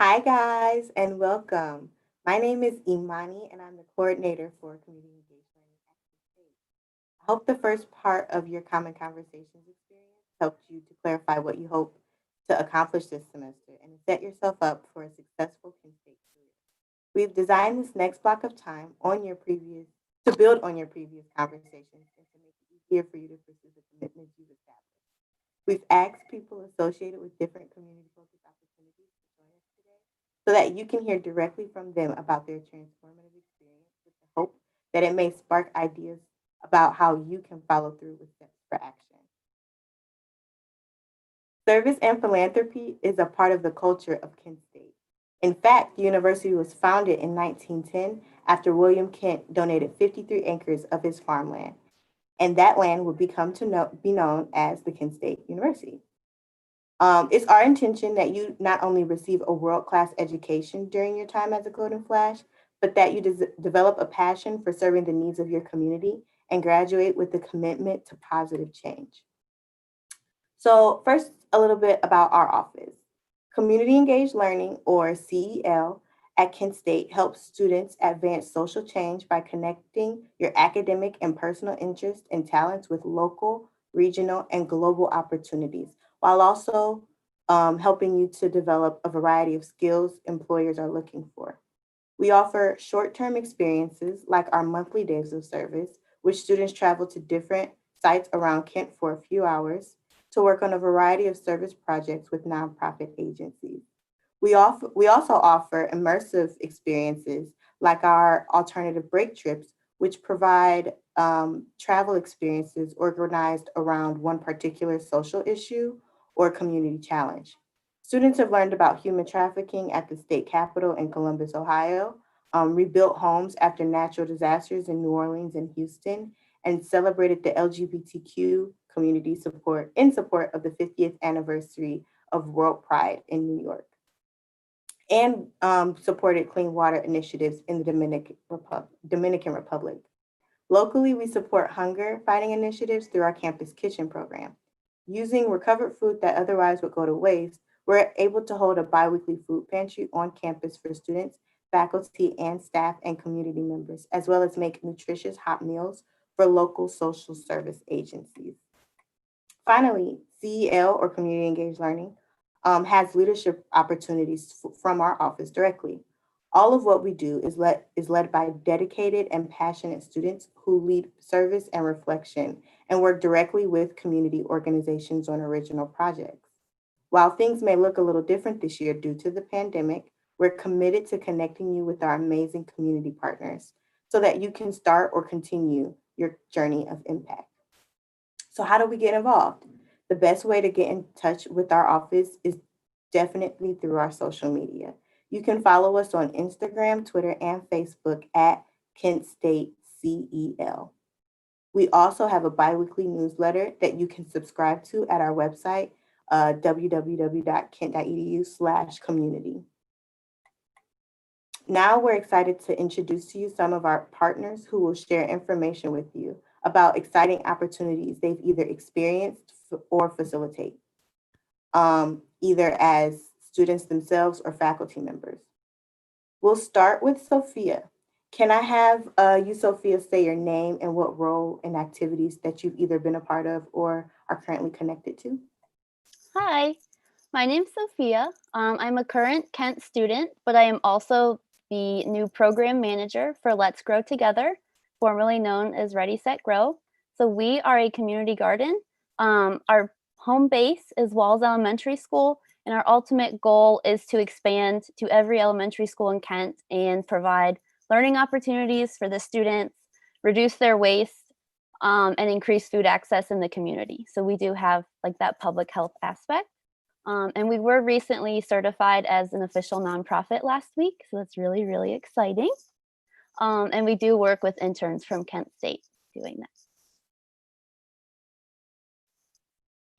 Hi, guys, and welcome. My name is Imani, and I'm the coordinator for community engagement at Kent State. I hope the first part of your Common Conversations experience helped you to clarify what you hope to accomplish this semester and to set yourself up for a successful Kent State career. We've designed this next block of time on your previous to build on your previous conversations and to make it easier for you to pursue the commitments you've established. We've asked people associated with different community focused opportunities to join us today so that you can hear directly from them about their transformative experience with the hope that it may spark ideas about how you can follow through with steps for action. Service and philanthropy is a part of the culture of Kent State. In fact, the university was founded in 1910 after William Kent donated 53 acres of his farmland, and that land would become be known as the Kent State University. It's our intention that you not only receive a world-class education during your time as a Coding Flash, but that you develop a passion for serving the needs of your community and graduate with a commitment to positive change. So first, a little bit about our office. Community Engaged Learning, or CEL, at Kent State helps students advance social change by connecting your academic and personal interests and talents with local, regional, and global opportunities, while also helping you to develop a variety of skills employers are looking for. We offer short-term experiences like our monthly days of service, which students travel to different sites around Kent for a few hours to work on a variety of service projects with nonprofit agencies. We also offer immersive experiences like our alternative break trips, which provide travel experiences organized around one particular social issue or community challenge. Students have learned about human trafficking at the state capitol in Columbus, Ohio, rebuilt homes after natural disasters in New Orleans and Houston, and celebrated the LGBTQ community support in support of the 50th anniversary of World Pride in New York, and supported clean water initiatives in the Dominican Republic. Locally, we support hunger fighting initiatives through our campus kitchen program. Using recovered food that otherwise would go to waste, we're able to hold a biweekly food pantry on campus for students, faculty, and staff and community members, as well as make nutritious hot meals for local social service agencies. Finally, CEL, or Community Engaged Learning, has leadership opportunities from our office directly. All of what we do is led by dedicated and passionate students who lead service and reflection and work directly with community organizations on original projects. While things may look a little different this year due to the pandemic, we're committed to connecting you with our amazing community partners so that you can start or continue your journey of impact. So, how do we get involved? The best way to get in touch with our office is definitely through our social media. You can follow us on Instagram, Twitter, and Facebook at Kent State CEL. We also have a biweekly newsletter that you can subscribe to at our website, www.kent.edu/community. Now we're excited to introduce to you some of our partners who will share information with you about exciting opportunities they've either experienced or facilitate, either as students themselves or faculty members. We'll start with Sophia. Can I have you, Sophia, say your name and what role and activities that you've either been a part of or are currently connected to? Hi, my name's Sophia. I'm a current Kent student, but I am also the new program manager for Let's Grow Together, formerly known as Ready, Set, Grow. So we are a community garden. Our home base is Walls Elementary School, and our ultimate goal is to expand to every elementary school in Kent and provide learning opportunities for the students, reduce their waste, and increase food access in the community. So we do have like that public health aspect. And we were recently certified as an official nonprofit last week. So that's really, really exciting. And we do work with interns from Kent State doing that.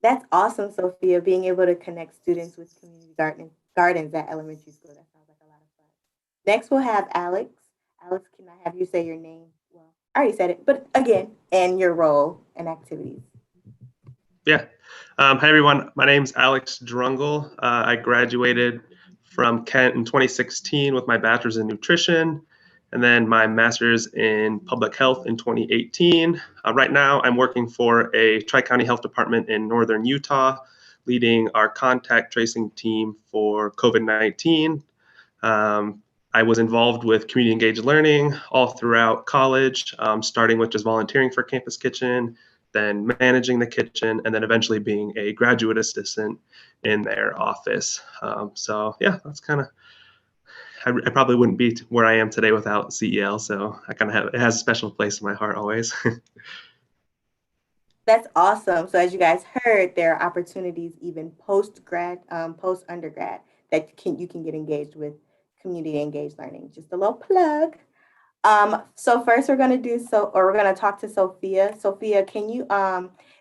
That's awesome, Sophia, being able to connect students with gardens at elementary school. That sounds like a lot of fun. Next, we'll have Alex. Alex, can I have you say your name? Well, I already said it, but again, and your role and activities. Yeah. Hi, everyone. My name's Alex Drungle. I graduated from Kent in 2016 with my bachelor's in nutrition, and then my master's in public health in 2018. Right now, I'm working for a Tri-County Health Department in northern Utah, leading our contact tracing team for COVID-19. I was involved with community engaged learning all throughout college, starting with just volunteering for Campus Kitchen, then managing the kitchen, and then eventually being a graduate assistant in their office. So yeah, that's kind of, I probably wouldn't be where I am today without CEL. So I kind of have, it has a special place in my heart always. That's awesome. So as you guys heard, there are opportunities even post undergrad that you can get engaged with community engaged learning. Just a little plug. So first we're gonna talk to Sophia. Sophia, can you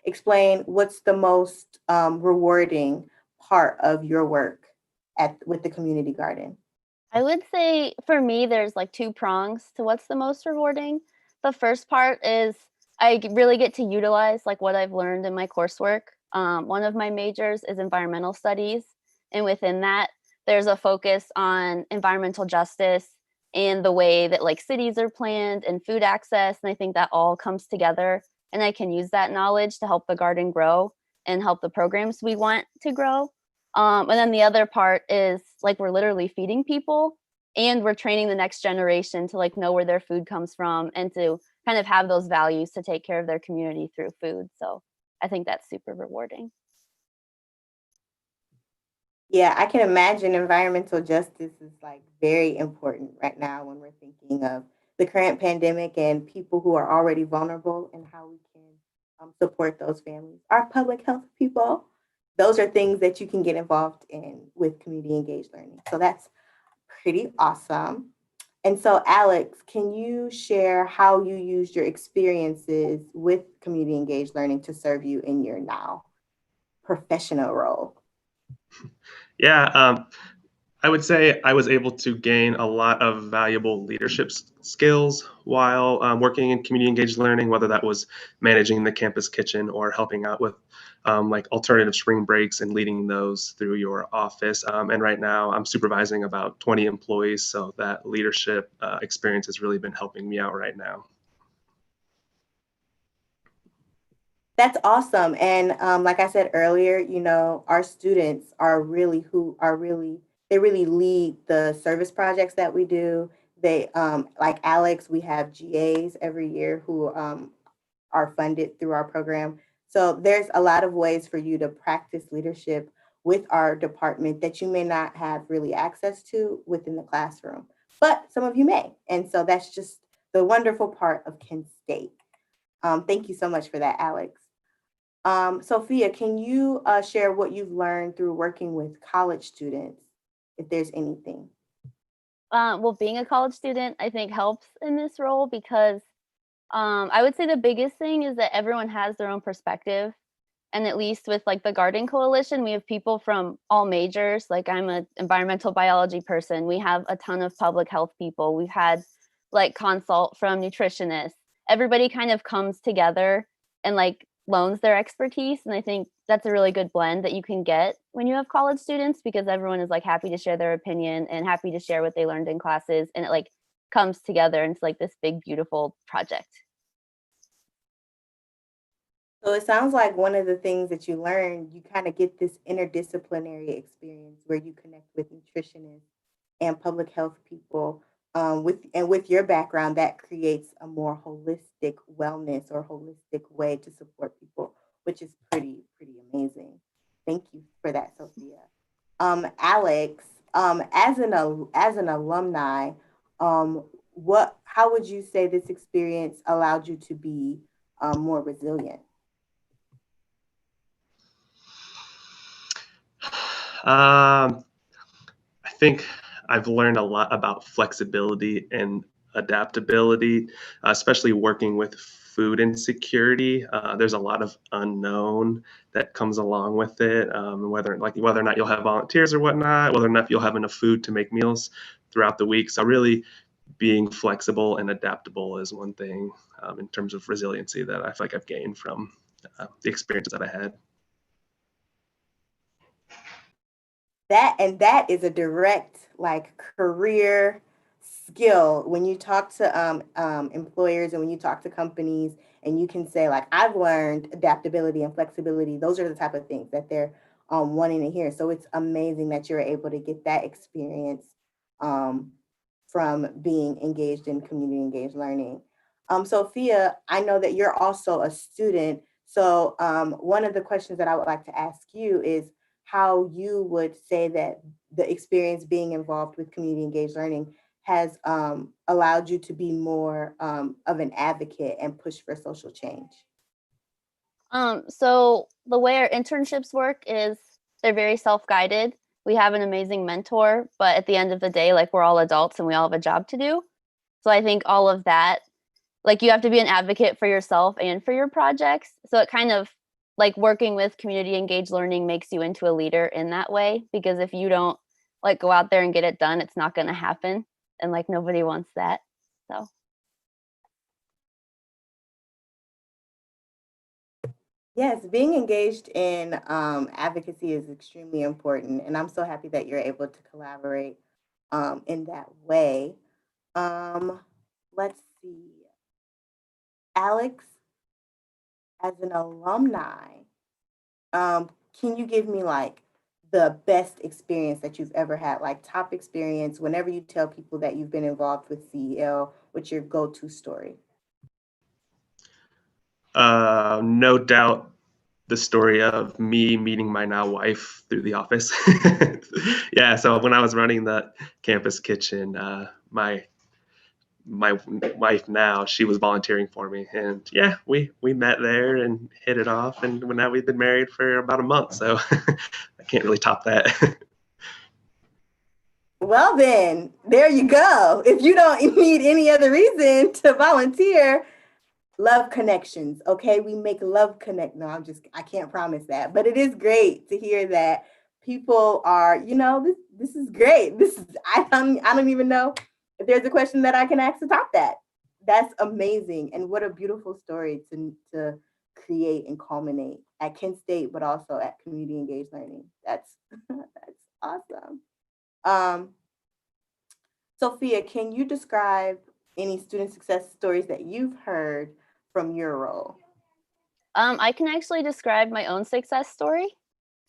explain what's the most rewarding part of your work with the community garden? I would say for me, there's like two prongs to what's the most rewarding. The first part is really get to utilize like what I've learned in my coursework. One of my majors is environmental studies, and within that, there's a focus on environmental justice and the way that like cities are planned and food access. And I think that all comes together, and I can use that knowledge to help the garden grow and help the programs we want to grow. And then the other part is like we're literally feeding people and we're training the next generation to like know where their food comes from and to kind of have those values to take care of their community through food. So I think that's super rewarding. Yeah, I can imagine environmental justice is like very important right now when we're thinking of the current pandemic and people who are already vulnerable and how we can support those families. Our public health people, those are things that you can get involved in with community engaged learning. So that's pretty awesome. And so, Alex, can you share how you used your experiences with community engaged learning to serve you in your now professional role? Yeah, I would say I was able to gain a lot of valuable leadership skills while working in community engaged learning, whether that was managing the campus kitchen or helping out with like alternative spring breaks and leading those through your office. And right now I'm supervising about 20 employees. So that leadership experience has really been helping me out right now. That's awesome. And like I said earlier, you know, our students are really they really lead the service projects that we do. They, like Alex, we have GAs every year who are funded through our program. So there's a lot of ways for you to practice leadership with our department that you may not have really access to within the classroom, but some of you may. And so that's just the wonderful part of Kent State. Thank you so much for that, Alex. Sophia, can you share what you've learned through working with college students, if there's anything? Well, being a college student, I think helps in this role because I would say the biggest thing is that everyone has their own perspective. And at least with like the Garden Coalition, we have people from all majors. Like I'm an environmental biology person. We have a ton of public health people. We've had like consult from nutritionists. Everybody kind of comes together and like loans their expertise. And I think that's a really good blend that you can get when you have college students because everyone is like happy to share their opinion and happy to share what they learned in classes. And it like comes together into like this big, beautiful project. So it sounds like one of the things that you learn, you kind of get this interdisciplinary experience where you connect with nutritionists and public health people. With your background, that creates a more holistic wellness or holistic way to support people, which is pretty amazing. Thank you for that, Sophia. Alex, as an alumni, what how would you say this experience allowed you to be more resilient? I think I've learned a lot about flexibility and adaptability, especially working with food insecurity. There's a lot of unknown that comes along with it, whether or not you'll have volunteers or whatnot, whether or not you'll have enough food to make meals throughout the week. So really being flexible and adaptable is one thing in terms of resiliency that I feel like I've gained from the experiences that I had. that is a direct like career skill when you talk to employers and when you talk to companies and you can say like I've learned adaptability and flexibility. Those are the type of things that they're wanting to hear. So it's amazing that you're able to get that experience um, from being engaged in community engaged learning. Sophia, I know that you're also a student. So one of the questions that I would like to ask you is how you would say that the experience being involved with community engaged learning has allowed you to be more of an advocate and push for social change. So the way our internships work is they're very self-guided. We have an amazing mentor, but at the end of the day, like we're all adults and we all have a job to do. So I think all of that, like you have to be an advocate for yourself and for your projects. So it kind of like working with community engaged learning makes you into a leader in that way, because if you don't like go out there and get it done, it's not going to happen. And like nobody wants that. So Yes, being engaged in advocacy is extremely important, and I'm so happy that you're able to collaborate in that way. Um, let's see, Alex, as an alumni, can you give me like the best experience that you've ever had, like top experience? Whenever you tell people that you've been involved with CEL, what's your go-to story? No doubt the story of me meeting my now wife through the office. Yeah, so when I was running the campus kitchen, my wife now, she was volunteering for me, and yeah, we met there and hit it off, and now we've been married for about a month, so I can't really top that. Well, then, there you go. If you don't need any other reason to volunteer, love connections. Okay, we make love connect. No, I can't promise that, but it is great to hear that people are. This is great. I don't even know if there's a question that I can ask to top that. That's amazing, and what a beautiful story to create and culminate at Kent State, but also at Community Engaged Learning. That's that's awesome. Um, Sophia, can you describe any student success stories that you've heard from your role? I can actually describe my own success story.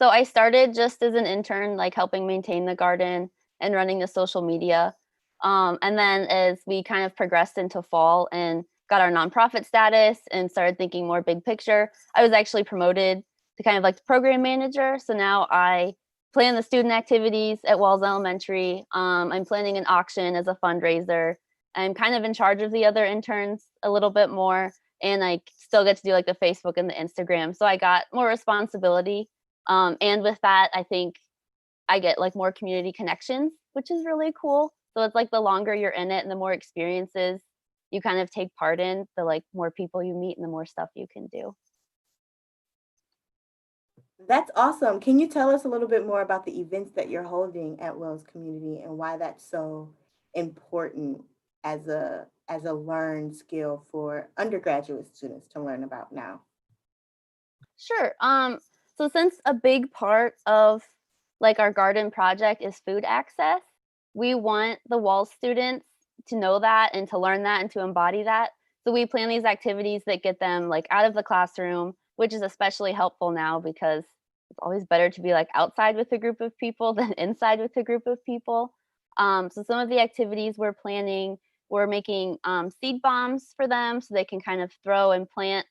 So I started just as an intern, like helping maintain the garden and running the social media. And then as we kind of progressed into fall and got our nonprofit status and started thinking more big picture, I was actually promoted to kind of like the program manager. So now I plan the student activities at Walls Elementary. I'm planning an auction as a fundraiser. I'm kind of in charge of the other interns a little bit more, and I still get to do like the Facebook and the Instagram. So I got more responsibility. And with that, I think I get like more community connections, which is really cool. So it's like the longer you're in it and the more experiences you kind of take part in, the like more people you meet and the more stuff you can do. That's awesome. Can you tell us a little bit more about the events that you're holding at Wells Community and why that's so important as a learned skill for undergraduate students to learn about now? Sure. So since a big part of like our garden project is food access, we want the Wall students to know that and to learn that and to embody that. So we plan these activities that get them like out of the classroom, which is especially helpful now because it's always better to be like outside with a group of people than inside with a group of people. So some of the activities we're planning, we're making seed bombs for them so they can kind of throw and plant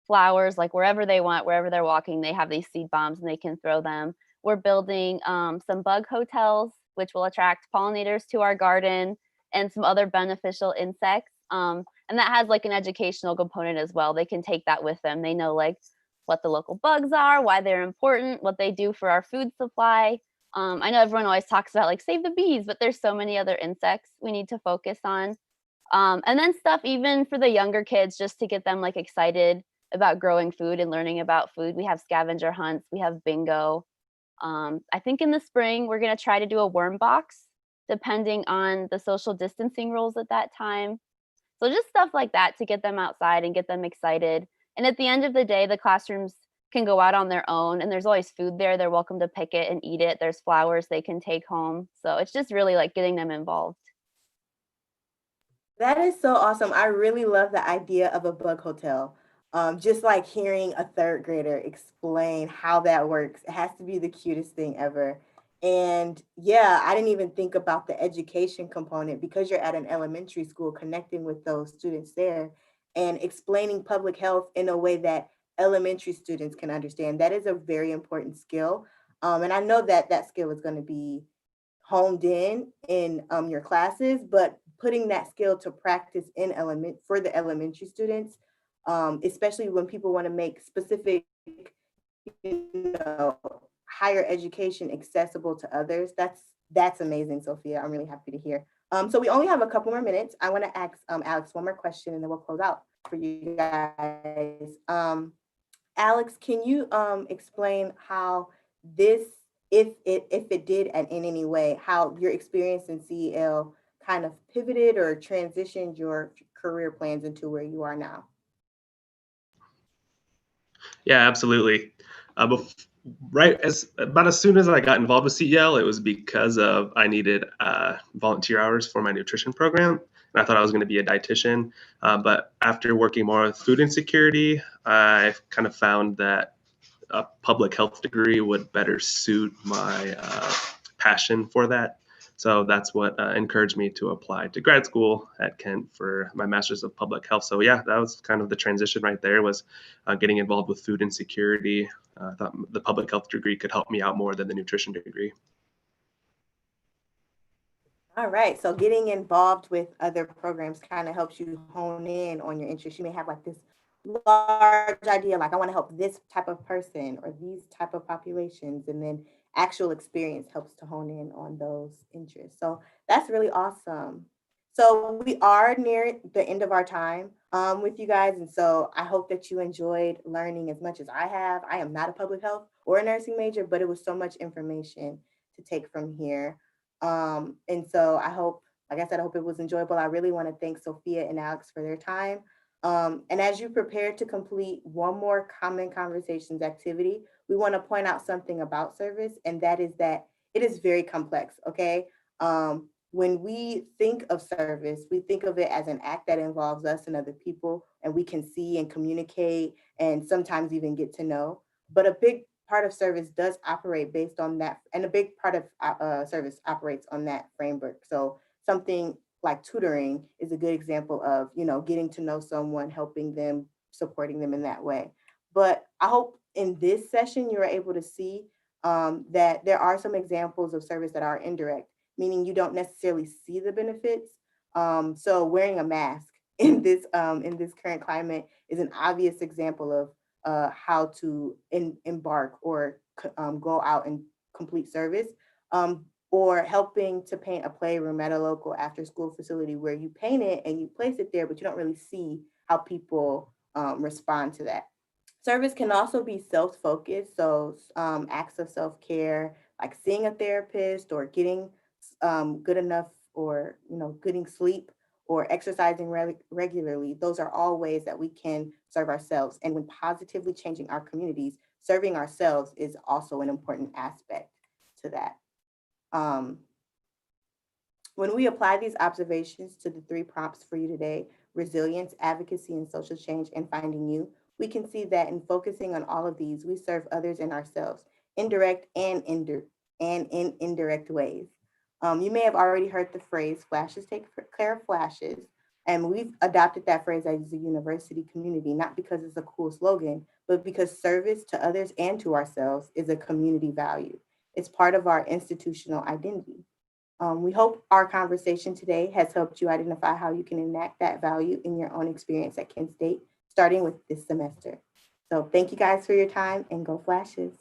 flowers like wherever they want, wherever they're walking, they have these seed bombs and they can throw them. We're building some bug hotels, which will attract pollinators to our garden and some other beneficial insects. And that has like an educational component as well. They can take that with them. They know like what the local bugs are, why they're important, what they do for our food supply. I know everyone always talks about like save the bees, but there's so many other insects we need to focus on. And then stuff even for the younger kids just to get them like excited about growing food and learning about food. We have scavenger hunts, we have bingo. I think in the spring we're gonna try to do a worm box, depending on the social distancing rules at that time. So just stuff like that to get them outside and get them excited. And at the end of the day, the classrooms can go out on their own, and there's always food there. They're welcome to pick it and eat it. There's flowers they can take home. So it's just really like getting them involved. That is so awesome. I really love the idea of a bug hotel. Just like hearing a third grader explain how that works, it has to be the cutest thing ever. And yeah, I didn't even think about the education component because you're at an elementary school, connecting with those students there and explaining public health in a way that elementary students can understand. That is a very important skill. And I know that that skill is going to be honed in your classes, but putting that skill to practice in element for the elementary students, especially when people want to make specific, you know, higher education accessible to others. That's amazing, Sophia. I'm really happy to hear. So we only have a couple more minutes. I want to ask Alex one more question, and then we'll close out for you guys. Alex, can you explain how this, if it did and in any way, how your experience in CEL kind of pivoted or transitioned your career plans into where you are now? Yeah, absolutely. Right as soon as I got involved with CEL, it was because of I needed volunteer hours for my nutrition program, and I thought I was going to be a dietitian. But after working more with food insecurity, I kind of found that a public health degree would better suit my passion for that. So that's what encouraged me to apply to grad school at Kent for my master's of public health. So yeah, that was kind of the transition right there, was getting involved with food insecurity. I thought the public health degree could help me out more than the nutrition degree. All right, so getting involved with other programs kind of helps you hone in on your interests. You may have like this large idea, like I want to help this type of person or these type of populations, and then actual experience helps to hone in on those interests. So that's really awesome. So we are near the end of our time with you guys, and so I hope that you enjoyed learning as much as I have. I am not a public health or a nursing major, but it was so much information to take from here. And so I hope, like I said, I hope it was enjoyable. I really want to thank Sophia and Alex for their time. And as you prepare to complete one more Common Conversations activity, we want to point out something about service, and that is that it is very complex, okay? When we think of service, we think of it as an act that involves us and other people, and we can see and communicate and sometimes even get to know. But a big part of service does operate based on that, and a big part of service operates on that framework. So something like tutoring is a good example of, you know, getting to know someone, helping them, supporting them in that way. But I hope in this session you were able to see that there are some examples of service that are indirect, meaning you don't necessarily see the benefits. So wearing a mask in this current climate is an obvious example of how to embark or go out and complete service, or helping to paint a playroom at a local after school facility where you paint it and you place it there, but you don't really see how people respond to that. Service can also be self-focused, so acts of self-care, like seeing a therapist or getting good enough, or getting sleep or exercising regularly. Those are all ways that we can serve ourselves. And when positively changing our communities, serving ourselves is also an important aspect to that. Um, when we apply these observations to the three prompts for you today, resilience, advocacy, and social change, and finding you, we can see that in focusing on all of these, we serve others and ourselves, indirect and in indirect ways. You may have already heard the phrase, flashes take care of flashes. And we've adopted that phrase as a university community, not because it's a cool slogan, but because service to others and to ourselves is a community value. It's part of our institutional identity. We hope our conversation today has helped you identify how you can enact that value in your own experience at Kent State, starting with this semester. So thank you guys for your time, and go Flashes.